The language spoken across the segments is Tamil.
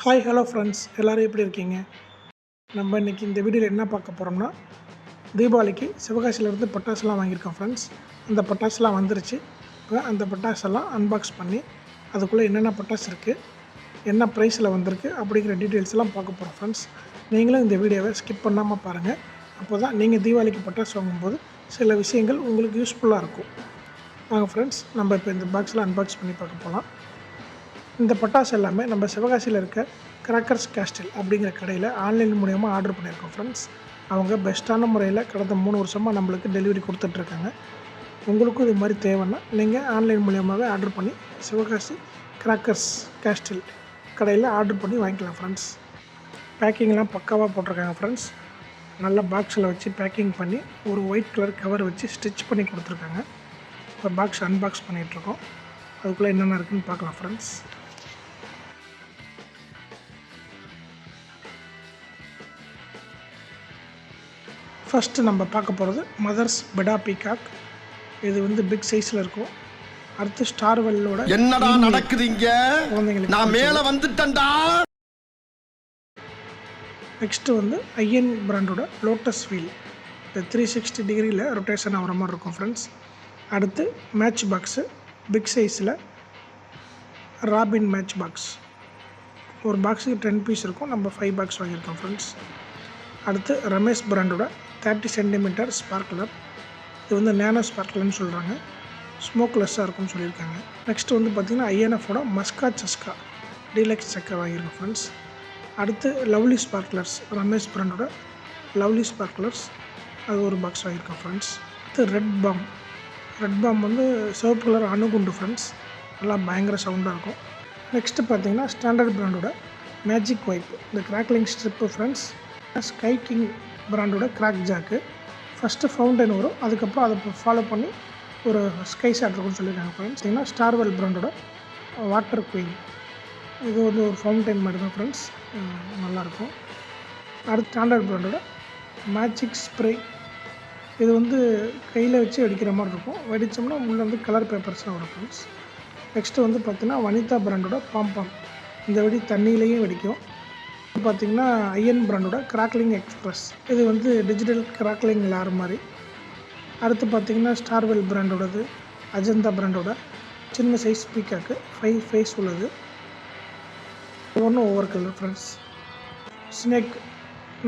ஹாய் ஹலோ ஃப்ரெண்ட்ஸ், எல்லோரும் எப்படி இருக்கீங்க? நம்ம இன்றைக்கி இந்த வீடியோவில் என்ன பார்க்க போகிறோம்னா, தீபாவளிக்கு சிவகாசியிலேருந்து பட்டாசுலாம் வாங்கியிருக்கோம் ஃப்ரெண்ட்ஸ். அந்த பட்டாசுலாம் வந்துருச்சு. இப்போ அந்த பட்டாசெல்லாம் அன்பாக்ஸ் பண்ணி அதுக்குள்ளே என்னென்ன பட்டாசு இருக்குது, என்ன ப்ரைஸில் வந்திருக்கு அப்படிங்கிற டீட்டெயில்ஸ் எல்லாம் பார்க்க போகிறோம் ஃப்ரெண்ட்ஸ். நீங்களும் இந்த வீடியோவை ஸ்கிப் பண்ணாமல் பாருங்கள். அப்போ தான் நீங்கள் தீபாவளிக்கு பட்டாசு வாங்கும்போது சில விஷயங்கள் உங்களுக்கு யூஸ்ஃபுல்லாக இருக்கும். வாங்க ஃப்ரெண்ட்ஸ், நம்ம இப்போ இந்த பாக்ஸில் அன்பாக்ஸ் பண்ணி பார்க்க போகலாம். இந்த பட்டாசு எல்லாமே நம்ம சிவகாசியில் இருக்க கிராக்கர்ஸ் கேஸ்டில் அப்படிங்கிற கடையில் ஆன்லைன் மூலயமா ஆர்டர் பண்ணியிருக்கோம் ஃப்ரெண்ட்ஸ். அவங்க பெஸ்ட்டான முறையில் கடந்த 3 வருஷமாக நம்மளுக்கு டெலிவரி கொடுத்துட்ருக்காங்க. உங்களுக்கும் இது மாதிரி தேவைன்னா நீங்கள் ஆன்லைன் மூலியமாகவே ஆர்டர் பண்ணி சிவகாசி கிராக்கர்ஸ் கேஸ்டில் கடையில் ஆர்டர் பண்ணி வாங்கிக்கலாம் ஃப்ரெண்ட்ஸ். பேக்கிங்லாம் பக்காவாக போட்டிருக்காங்க ஃப்ரெண்ட்ஸ். நல்ல பாக்ஸில் வச்சு பேக்கிங் பண்ணி ஒரு ஒயிட் கலர் கவர் வச்சு ஸ்டிச் பண்ணி கொடுத்துருக்காங்க. இப்போ பாக்ஸ் அன்பாக்ஸ் பண்ணிகிட்ருக்கோம். அதுக்குள்ளே என்னென்ன இருக்குதுன்னு பார்க்கலாம் ஃப்ரெண்ட்ஸ். ஃபஸ்ட்டு நம்ம பார்க்க போகிறது மதர்ஸ் பெடா பீகாக். இது வந்து பிக் சைஸில் இருக்கும். அடுத்து ஸ்டார்வெல்லோட என்னடா நடக்குதுங்க, குழந்தைங்களுக்கு நான் மேலே வந்துட்டேன்டா. நெக்ஸ்ட்டு வந்து ஐஎன் பிராண்டோட லோட்டஸ் வீல். இந்த 360 டிகிரியில் ரொட்டேஷன் ஆகிற மாதிரி இருக்கும் ஃப்ரெண்ட்ஸ். அடுத்து மேட்ச் பாக்ஸு பிக் சைஸில் ராபின் மேட்ச் பாக்ஸ். ஒரு பாக்ஸுக்கு 10 பீஸ் இருக்கும். நம்ம 5 பாக்ஸ் வாங்கியிருக்கோம் ஃப்ரெண்ட்ஸ். அடுத்து ரமேஷ் பிராண்டோட 30 சென்டிமீட்டர் ஸ்பார்க்லர். இது வந்து நேனோ ஸ்பார்க்லர்னு சொல்கிறாங்க. ஸ்மோக்லெஸ்ஸாக இருக்கும்னு சொல்லியிருக்காங்க. நெக்ஸ்ட்டு வந்து பார்த்திங்கன்னா ஐஎன்எஃபோட மஸ்கா சஸ்கா டீலக்ஸ் சக்கை வாங்கியிருக்கோம் ஃப்ரெண்ட்ஸ். அடுத்து லவ்லி ஸ்பார்க்லர்ஸ், ரமேஷ் பிராண்டோட லவ்லி ஸ்பார்க்லர்ஸ், அது ஒரு பாக்ஸ் வாங்கியிருக்கோம் ஃப்ரெண்ட்ஸ். அடுத்து ரெட் பாம் வந்து சிவப்பு கலர் அணுகுண்டு ஃப்ரெண்ட்ஸ். நல்லா பயங்கர சவுண்டாக இருக்கும். நெக்ஸ்ட்டு பார்த்திங்கன்னா ஸ்டாண்டர்ட் பிராண்டோட மேஜிக் வைப், இந்த crackling strip friends. Sky king பிராண்டோட கிராக் ஜாக்கு. ஃபஸ்ட்டு ஃபவுண்டைன் வரும், அதுக்கப்புறம் அதை ஃபாலோ பண்ணி ஒரு ஸ்கை ஷாட் இருக்குன்னு சொல்லியிருக்காங்க ஃப்ரெண்ட்ஸ். ஏன்னா ஸ்டார்வெல் பிராண்டோட வாட்டர் குயின். இது வந்து ஒரு ஃபவுண்டைன் மாதிரி தான் ஃப்ரெண்ட்ஸ், நல்லாயிருக்கும். அடுத்து ஸ்டாண்டர்ட் பிராண்டோட மேஜிக் ஸ்ப்ரே. இது வந்து கையில் வச்சு வெடிக்கிற மாதிரி இருக்கும். வெடித்தோம்னா உள்ளே வந்து கலர் பேப்பர்ஸ்லாம் வரும் ஃப்ரெண்ட்ஸ். நெக்ஸ்ட்டு வந்து பார்த்திங்கன்னா வனிதா பிராண்டோட பாம்பாம். இந்த வெடி தண்ணியிலையும் வெடிக்கும். பார்த்திங்கன்னா ஐஎன் பிராண்டோட கிராக்லிங் எக்ஸ்ப்ரெஸ். இது வந்து டிஜிட்டல் கிராக்லிங் லார் மாதிரி. அடுத்து பார்த்திங்கன்னா ஸ்டார்வெல் பிராண்டோடது அஜந்தா பிராண்டோட சின்ன சைஸ் பீக்காக்கு 5 ஃபேஸ் உள்ளது. ஒவ்வொன்றும் ஒவ்வொரு கலர் ஃப்ரெண்ட்ஸ். ஸ்னேக்,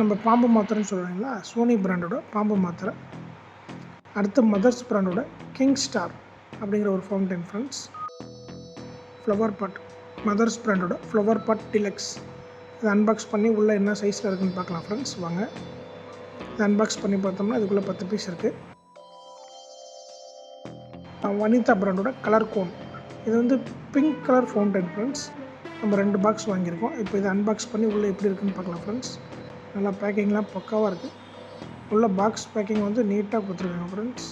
நம்ம பாம்பு மாத்திரைன்னு சொல்கிறாங்களா, சோனி பிராண்டோட பாம்பு மாத்திரை. அடுத்து மதர்ஸ் பிராண்டோட கிங் ஸ்டார் அப்படிங்கிற ஒரு fountain friends. Flower pot, mother's பிராண்டோட ஃப்ளவர் பாட் டிலக்ஸ். இதை அன்பாக்ஸ் பண்ணி உள்ளே என்ன சைஸில் இருக்குதுன்னு பார்க்கலாம் ஃப்ரெண்ட்ஸ். வாங்க, இதை அன்பாக்ஸ் பண்ணி பார்த்தோம்னா இதுக்குள்ளே 10 பீஸ் இருக்குது. வனிதா பிராண்டோட கலர் கோன். இது வந்து பிங்க் கலர் ஃபவுண்டைன் ஃப்ரெண்ட்ஸ். நம்ம 2 பாக்ஸ் வாங்கியிருக்கோம். இப்போ இதை அன்பாக்ஸ் பண்ணி உள்ளே எப்படி இருக்குதுன்னு பார்க்கலாம் ஃப்ரெண்ட்ஸ். நல்லா பேக்கிங்லாம் பக்காவாக இருக்குது. உள்ள பாக்ஸ் பேக்கிங் வந்து நீட்டாக கொடுத்துருக்காங்க ஃப்ரெண்ட்ஸ்.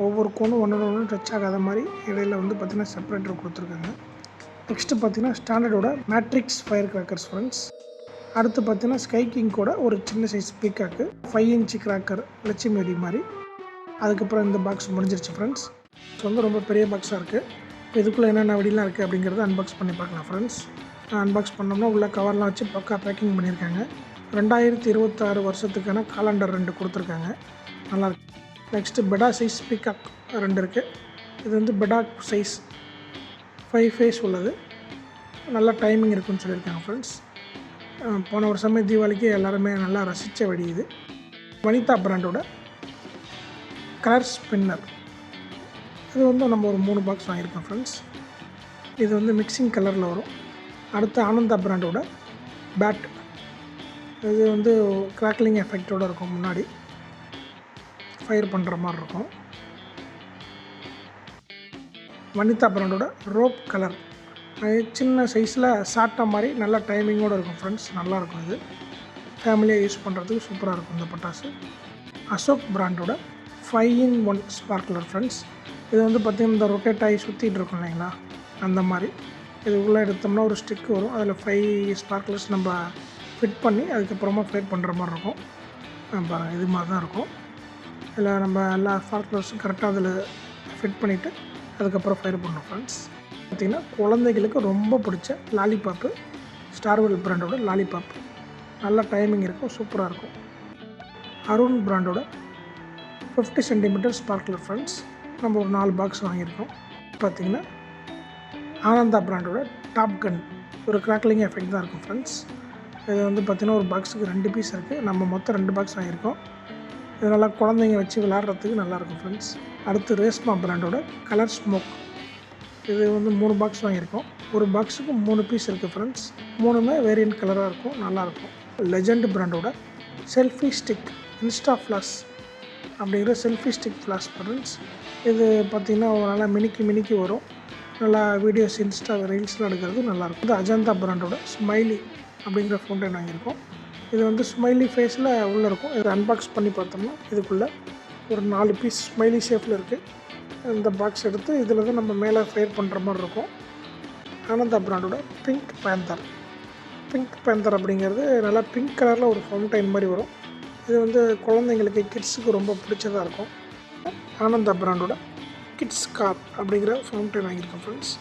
ஒவ்வொரு கோனும் ஒன்று டச் ஆகாத மாதிரி இடையில வந்து பார்த்திங்கன்னா செப்பரேட்டர் கொடுத்துருக்காங்க. நெக்ஸ்ட்டு பார்த்திங்கன்னா ஸ்டாண்டர்டோட மேட்ரிக்ஸ் ஃபயர் கிராக்கர்ஸ் ஃப்ரெண்ட்ஸ். அடுத்து பார்த்திங்கன்னா ஸ்கை கிங் கூட ஒரு சின்ன size peacock 5 inch cracker Lakshmi வெடி மாதிரி. அதுக்கப்புறம் இந்த பாக்ஸ் முடிஞ்சிருச்சு ஃப்ரெண்ட்ஸ். ஸோ வந்து ரொம்ப பெரிய பாக்ஸாக இருக்குது. இப்போ இதுக்குள்ளே என்னென்ன வெடிலாம் இருக்குது அப்படிங்கிறத அன்பாக்ஸ் பண்ணி பார்க்கலாம் ஃப்ரெண்ட்ஸ். அன்பாக்ஸ் பண்ணோம்னா உள்ள கவர்லாம் வச்சு பக்கா பேக்கிங் பண்ணியிருக்காங்க. 2026 வருஷத்துக்கான காலண்டர் 2 கொடுத்துருக்காங்க. நல்லாயிருக்கு. நெக்ஸ்ட்டு பெடா சைஸ் பீக்காக் 2 இருக்குது. இது வந்து பெடா சைஸ் 5 ஃபேஸ் உள்ளது. நல்லா டைமிங் இருக்குன்னு சொல்லியிருக்காங்க ஃப்ரெண்ட்ஸ். போன வருஷமே தீபாவளிக்கு எல்லாருமே நல்லா ரசித்த வெடி இது. வனிதா பிராண்டோட கலர் ஸ்பின்னர். இது வந்து நம்ம ஒரு 3 பாக்ஸ் வாங்கியிருக்கோம் ஃப்ரெண்ட்ஸ். இது வந்து மிக்சிங் கலரில் வரும். அடுத்து ஆனந்தா பிராண்டோட பேட். இது வந்து கிராக்லிங் எஃபெக்டோடு இருக்கும், முன்னாடி ஃபயர் பண்ணுற மாதிரி இருக்கும். வனிதா பிராண்டோட ரோப் கலர். சின்ன சைஸில் சாட்டா மாதிரி நல்லா டைமிங்கோடு இருக்கும் ஃப்ரெண்ட்ஸ். நல்லாயிருக்கும். இது ஃபேமிலியாக யூஸ் பண்ணுறதுக்கு சூப்பராக இருக்கும் இந்த பட்டாசு. அசோக் பிராண்டோட 5-in-1 ஸ்பார்க்லர் ஃப்ரெண்ட்ஸ். இது வந்து பார்த்திங்கன்னா இந்த ரொட்டேட் ஆகி சுற்றிட்டு இருக்கும் இல்லைங்களா, அந்த மாதிரி. இது உள்ளே எடுத்தோம்னா ஒரு ஸ்டிக் வரும். அதில் 5 ஸ்பார்க்லர்ஸ் நம்ம ஃபிட் பண்ணி அதுக்கப்புறமா ஃபயர் பண்ணுற மாதிரி இருக்கும். பாருங்கள், இது மாதிரி தான் இருக்கும். இதில் நம்ம எல்லா ஸ்பார்க்லர்ஸும் கரெக்டாக அதில் ஃபிட் பண்ணிவிட்டு அதுக்கப்புறம் ஃபயர் பண்ணோம் ஃப்ரெண்ட்ஸ். பார்த்திங்கன்னா குழந்தைகளுக்கு ரொம்ப பிடிச்ச லாலிபாப்பு ஸ்டார்வெல் பிராண்டோட லாலிபாப். நல்ல டைமிங் இருக்கும், சூப்பராக இருக்கும். அருண் பிராண்டோட 50 சென்டிமீட்டர் ஸ்பார்க்லர் ஃப்ரெண்ட்ஸ். நம்ம ஒரு 4 பாக்ஸ் வாங்கியிருக்கோம். பார்த்திங்கன்னா ஆனந்தா பிராண்டோட டாப் கன். ஒரு கிராக்லிங் எஃபெக்ட் தான் இருக்கும் ஃப்ரெண்ட்ஸ். இது வந்து பார்த்திங்கன்னா ஒரு பாக்ஸுக்கு 2 பீஸ் இருக்குது. நம்ம மொத்தம் 2 பாக்ஸ் வாங்கியிருக்கோம். இது நல்லா குழந்தைங்க வச்சு விளாட்றதுக்கு நல்லாயிருக்கும் ஃப்ரெண்ட்ஸ். அடுத்து ரேஸ்மா பிராண்டோட கலர் ஸ்மோக். இது வந்து 3 பாக்ஸ் வாங்கியிருக்கோம். ஒரு பாக்ஸுக்கு 3 பீஸ் இருக்குது ஃப்ரெண்ட்ஸ். 3மே வேரியன்ட் கலராக இருக்கும், நல்லாயிருக்கும். லெஜண்ட் பிராண்டோட செல்ஃபி ஸ்டிக் இன்ஸ்டா ஃப்ளாஷ் அப்படிங்கிற செல்ஃபி ஸ்டிக் ஃப்ளாஷ் ஃப்ரெண்ட்ஸ். இது பார்த்திங்கன்னா நல்லா மினிக்கி வரும். நல்லா வீடியோஸ் இன்ஸ்டா ரீல்ஸ்லாம் எடுக்கிறது நல்லாயிருக்கும். இது அஜந்தா பிராண்டோட ஸ்மைலி அப்படிங்கிற ஃபவுண்டைன் வாங்கியிருக்கோம். இது வந்து ஸ்மைலி ஃபேஸில் உள்ளே இருக்கும். இது அன்பாக்ஸ் பண்ணி பார்த்தோம்னா இதுக்குள்ளே ஒரு 4 பீஸ் ஸ்மைலி ஷேப்பில் இருக்குது. இந்த பாக்ஸ் எடுத்து இதில் தான் நம்ம மேலே ஃபயர் பண்ணுற மாதிரி இருக்கும். ஆனந்தா பிராண்டோட பிங்க் பேந்தர் அப்படிங்கிறது நல்லா பிங்க் கலரில் ஒரு ஃபவுண்டைன் மாதிரி வரும். இது வந்து குழந்தைங்களுக்கு கிட்ஸுக்கு ரொம்ப பிடிச்சதாக இருக்கும். ஆனந்தா பிராண்டோட கிட்ஸ் கார் அப்படிங்கிற ஃபவுண்டைன் வாங்கியிருக்கோம் ஃப்ரெண்ட்ஸ்.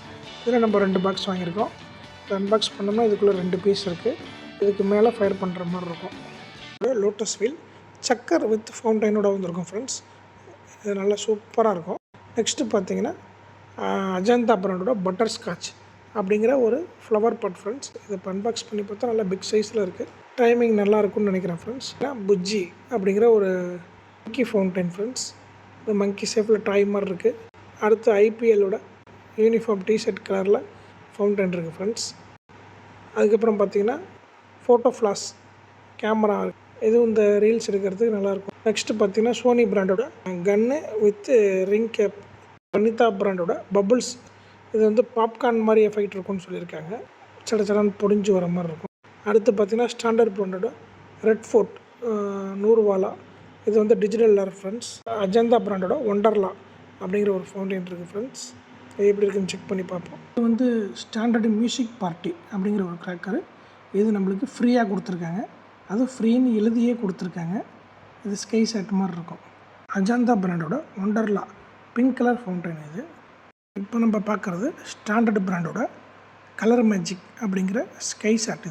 இதில் நம்ம 2 பாக்ஸ் வாங்கியிருக்கோம். அன்பாக்ஸ் பண்ணோம்னா இதுக்குள்ளே 2 பீஸ் இருக்குது. இதுக்கு மேலே ஃபயர் பண்ணுற மாதிரி இருக்கும். லோட்டஸ் வீல் சக்கர் வித் ஃபவுண்டைனோட வந்துருக்கும் ஃப்ரெண்ட்ஸ். இது நல்லா சூப்பராக இருக்கும். நெக்ஸ்ட்டு பார்த்தீங்கன்னா அஜந்தா பிராண்டோட பட்டர் ஸ்காட்ச் அப்படிங்கிற ஒரு ஃப்ளவர் பாட் ஃப்ரெண்ட்ஸ். இதை இப்போ அன்பாக்ஸ் பண்ணி பார்த்தா நல்லா பிக் சைஸில் இருக்குது. டைமிங் நல்லா இருக்கும்னு நினைக்கிறேன் ஃப்ரெண்ட்ஸ். புஜ்ஜி அப்படிங்கிற ஒரு மங்கி ஃபவுண்டைன் ஃப்ரெண்ட்ஸ். இது மங்கி ஷேப்பில் டாய் மாதிரி இருக்குது. அடுத்து ஐபிஎல்லோட யூனிஃபார்ம் டிஷர்ட் கலரில் ஃபவுண்டைன் இருக்குது ஃப்ரெண்ட்ஸ். அதுக்கப்புறம் பார்த்திங்கன்னா ஃபோட்டோ ஃப்ளாஷ் கேமரா. இதுவும் இந்த ரீல்ஸ் எடுக்கிறதுக்கு நல்லாயிருக்கும். நெக்ஸ்ட்டு பார்த்திங்கன்னா சோனி பிராண்டோட gun with ring cap. Vanitha பிராண்டோட பபுள்ஸ். இது வந்து பாப்கார்ன் மாதிரி எஃபெக்ட் இருக்கும்னு சொல்லியிருக்காங்க. சடச்சடான்னு பொடிஞ்சு வர மாதிரி இருக்கும். அடுத்து பார்த்திங்கன்னா ஸ்டாண்டர்ட் பிராண்டோட ரெட் ஃபோர்ட் 100 வாலா. இது வந்து டிஜிட்டல் லேர் ஃப்ரெண்ட்ஸ். அஜந்தா பிராண்டோட ஒண்டர்லா அப்படிங்கிற ஒரு ஃபவுண்டைன் இருக்குது ஃப்ரெண்ட்ஸ். இது எப்படி இருக்குன்னு செக் பண்ணி பார்ப்போம். இது வந்து ஸ்டாண்டர்டு மியூசிக் பார்ட்டி அப்படிங்கிற ஒரு கிராக்கரு. இது நம்மளுக்கு ஃப்ரீயாக கொடுத்துருக்காங்க. அதுவும் ஃப்ரீன்னு எழுதியே கொடுத்துருக்காங்க. இது ஸ்கை செட் மாதிரி இருக்கும். அஜந்தா பிராண்டோட ஒண்டர்லா பிங்க் கலர் ஃபவுண்டைன். இது இப்போ நம்ம பார்க்குறது ஸ்டாண்டர்டு பிராண்டோட கலர் மேஜிக் அப்படிங்கிற ஸ்கை சாட்.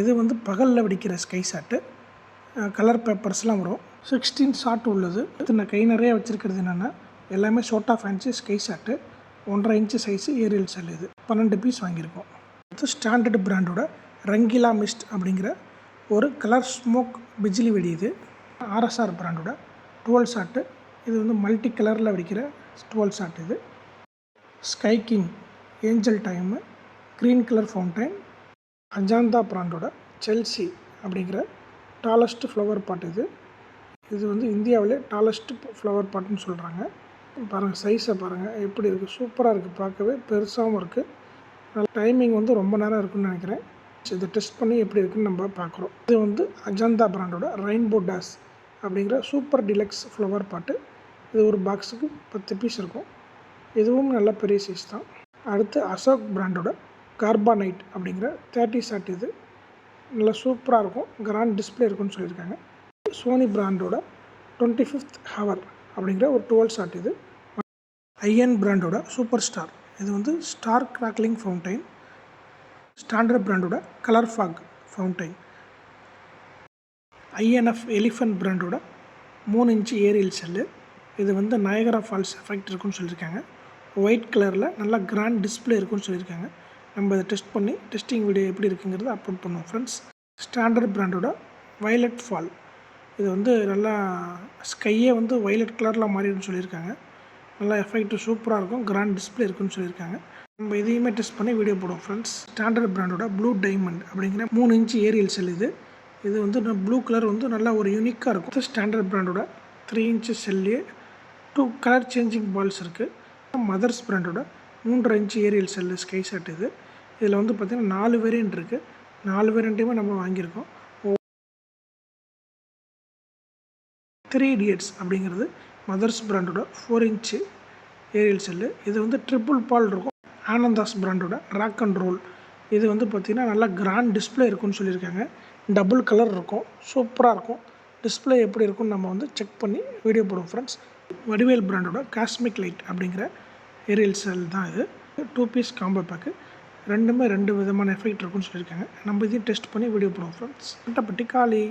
இது வந்து பகலில் வெடிக்கிற ஸ்கை சாட்டு. கலர் பேப்பர்ஸ்லாம் வரும். 16 ஷாட் உள்ளது. நான் கை நிறைய வச்சுருக்கிறது என்னென்னா எல்லாமே ஷோட்டா fancy sky shot. 1.5 inch size aerial shell. இது 12 பீஸ் வாங்கியிருக்கோம். அடுத்து ஸ்டாண்டர்டு பிராண்டோட ரங்கிலா மிஸ்ட் அப்படிங்கிற ஒரு கலர் ஸ்மோக் பிஜிலி வெடி. இது ஆர்எஸ்ஆர் பிராண்டோட 12 ஷாட்டு. இது வந்து மல்டி கலரில் வெடிக்கிற 12 ஷாட். இது sky king angel time green colour fountain. Ajanta பிராண்டோட செல்சி அப்படிங்கிற டாலஸ்ட் ஃப்ளவர் பாட். இது வந்து இந்தியாவிலே டாலஸ்ட் ஃப்ளவர் பாட்டுன்னு சொல்கிறாங்க. பாருங்கள் சைஸை பாருங்கள் எப்படி இருக்குது, சூப்பராக இருக்குது. பார்க்கவே பெருசாகவும் இருக்குது. டைமிங் வந்து ரொம்ப நேரம் இருக்குதுன்னு நினைக்கிறேன். இதை டெஸ்ட் பண்ணி எப்படி இருக்குதுன்னு நம்ம பார்க்குறோம். இது வந்து அஜந்தா பிராண்டோட ரெயின்போ டேஸ் அப்படிங்கிற சூப்பர் டிலக்ஸ் ஃப்ளவர் பாட்டு. இது ஒரு பாக்ஸுக்கு 10 பீஸ் இருக்கும். இதுவும் நல்ல பெரிய சைஸ் தான். அடுத்து அசோக் பிராண்டோட கார்பானைட் அப்படிங்கிற 30 ஷாட். இது நல்லா சூப்பராக இருக்கும். கிராண்ட் டிஸ்பிளே இருக்குன்னு சொல்லியிருக்காங்க. சோனி பிராண்டோட 25th ஹவர் அப்படிங்கிற ஒரு 12 ஷாட். இது ஐஎன் பிராண்டோட சூப்பர் ஸ்டார். இது வந்து ஸ்டார் கிராக்லிங் ஃபவுண்டைன். ஸ்டாண்டர்ட் பிராண்டோட colour fog fountain. INF elephant பிராண்டோட 3 இன்ச்சு ஏரியல் செல்லு. இது வந்து நயகரா ஃபால்ஸ் எஃபெக்ட் இருக்குன்னு சொல்லியிருக்காங்க. ஒயிட் கலரில் நல்லா கிராண்ட் டிஸ்பிளே இருக்குன்னு சொல்லியிருக்காங்க. நம்ம இதை டெஸ்ட் பண்ணி டெஸ்டிங் வீடியோ எப்படி இருக்குங்கிறத அப்லோட் பண்ணுவோம் ஃப்ரெண்ட்ஸ். ஸ்டாண்டர்ட் பிராண்டோட வயலட் ஃபால். இது வந்து நல்லா ஸ்கையே வந்து வயலட் கலரில் மாறிடுன்னு சொல்லியிருக்காங்க. நல்லா எஃபெக்ட்டு சூப்பராக இருக்கும். கிராண்ட் டிஸ்பிளே இருக்குன்னு சொல்லியிருக்காங்க. நம்ம இதையுமே டெஸ்ட் பண்ணி வீடியோ போடுவோம் ஃப்ரெண்ட்ஸ். ஸ்டாண்டர்ட் பிராண்டோட ப்ளூ டைமண்ட் அப்படிங்கிற 3 இன்ச்சு ஏரியல் செல். இது வந்து ப்ளூ கலர் வந்து நல்லா ஒரு யூனிக்காக இருக்கும். ஸ்டாண்டர்ட் பிராண்டோட 3 இன்ச்சு செல்லே 2 கலர் சேஞ்சிங் பால்ஸ் இருக்குது. மதர்ஸ் பிராண்டோட 3.5 inch aerial shell sky shot. இதில் வந்து பார்த்திங்கன்னா 4 வேரியன்ட் இருக்குது. 4 வேரியண்ட்டையுமே நம்ம வாங்கியிருக்கோம். 3 இடியட்ஸ் அப்படிங்கிறது மதர்ஸ் பிராண்டோட 4 இன்ச்சு ஏரியல் செல்லு. இது வந்து ட்ரிபிள் பால் இருக்கும். ஆனந்தாஸ் பிராண்டோட ராக் அண்ட் ரோல். இது வந்து பார்த்திங்கன்னா நல்லா கிராண்ட் டிஸ்பிளே இருக்குன்னு சொல்லியிருக்காங்க. டபுள் கலர் இருக்கும், சூப்பராக இருக்கும். டிஸ்பிளே எப்படி இருக்குன்னு நம்ம வந்து செக் பண்ணி வீடியோ போடுவோம் ஃப்ரெண்ட்ஸ். வடிவேல் பிராண்டோட காஸ்மிக் லைட் அப்படிங்கிற ஏரியல் செல் தான் இது. 2 பீஸ் காம்போ பேக்கு. ரெண்டுமே 2 விதமான எஃபெக்ட் இருக்குன்னு சொல்லியிருக்காங்க. நம்ம இதையும் டெஸ்ட் பண்ணி வீடியோ போடுவோம் ஃப்ரெண்ட்ஸ். அட்டப்பட்டி காளி.